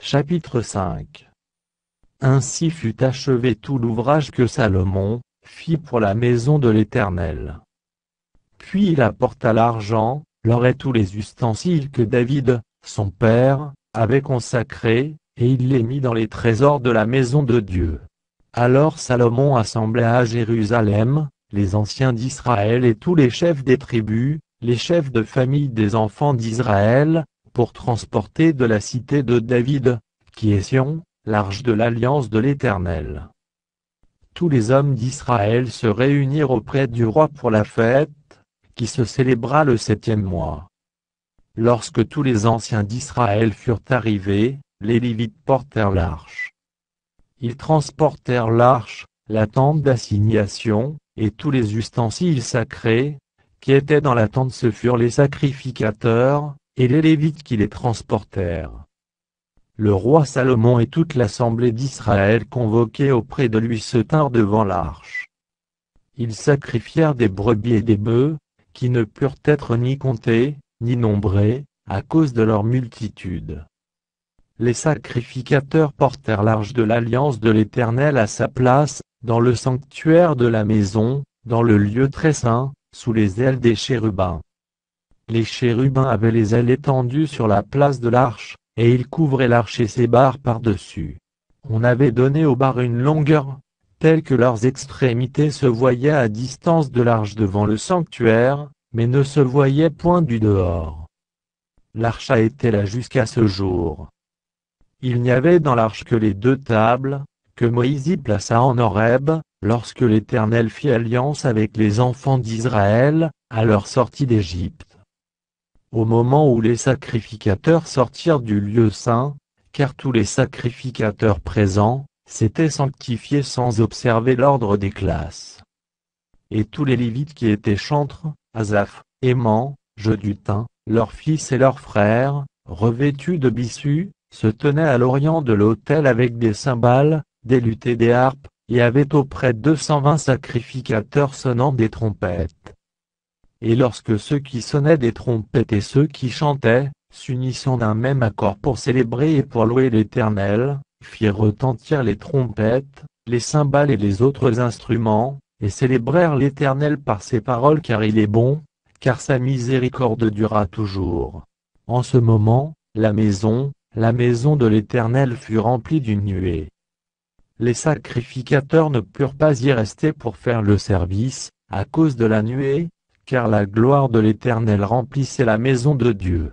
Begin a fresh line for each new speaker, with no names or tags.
Chapitre 5. Ainsi fut achevé tout l'ouvrage que Salomon fit pour la maison de l'Éternel. Puis il apporta l'argent, l'or et tous les ustensiles que David, son père, avait consacrés, et il les mit dans les trésors de la maison de Dieu. Alors Salomon assembla à Jérusalem les anciens d'Israël et tous les chefs des tribus, les chefs de famille des enfants d'Israël, pour transporter de la cité de David, qui est Sion, l'arche de l'alliance de l'Éternel. Tous les hommes d'Israël se réunirent auprès du roi pour la fête, qui se célébra le 7e mois. Lorsque tous les anciens d'Israël furent arrivés, les Lévites portèrent l'arche. Ils transportèrent l'arche, la tente d'assignation, et tous les ustensiles sacrés, qui étaient dans la tente. Ce furent les sacrificateurs, et les Lévites qui les transportèrent. Le roi Salomon et toute l'assemblée d'Israël convoquée auprès de lui se tinrent devant l'arche. Ils sacrifièrent des brebis et des bœufs, qui ne purent être ni comptés, ni nombrés, à cause de leur multitude. Les sacrificateurs portèrent l'arche de l'alliance de l'Éternel à sa place, dans le sanctuaire de la maison, dans le lieu très saint, sous les ailes des chérubins. Les chérubins avaient les ailes étendues sur la place de l'arche, et ils couvraient l'arche et ses barres par-dessus. On avait donné aux barres une longueur, telle que leurs extrémités se voyaient à distance de l'arche devant le sanctuaire, mais ne se voyaient point du dehors. L'arche a été là jusqu'à ce jour. Il n'y avait dans l'arche que les 2 tables, que Moïse y plaça en Horeb, lorsque l'Éternel fit alliance avec les enfants d'Israël, à leur sortie d'Égypte. Au moment où les sacrificateurs sortirent du lieu saint, car tous les sacrificateurs présents s'étaient sanctifiés sans observer l'ordre des classes. Et tous les Lévites qui étaient chantres, Asaph, Héman, Jeduthun, leurs fils et leurs frères, revêtus de byssus, se tenaient à l'orient de l'autel avec des cymbales, des luths et des harpes, et avaient auprès 220 sacrificateurs sonnant des trompettes. Et lorsque ceux qui sonnaient des trompettes et ceux qui chantaient, s'unissant d'un même accord pour célébrer et pour louer l'Éternel, firent retentir les trompettes, les cymbales et les autres instruments, et célébrèrent l'Éternel par ses paroles car il est bon, car sa miséricorde durera toujours. En ce moment, la maison de l'Éternel fut remplie d'une nuée. Les sacrificateurs ne purent pas y rester pour faire le service, à cause de la nuée, car la gloire de l'Éternel remplissait la maison de Dieu.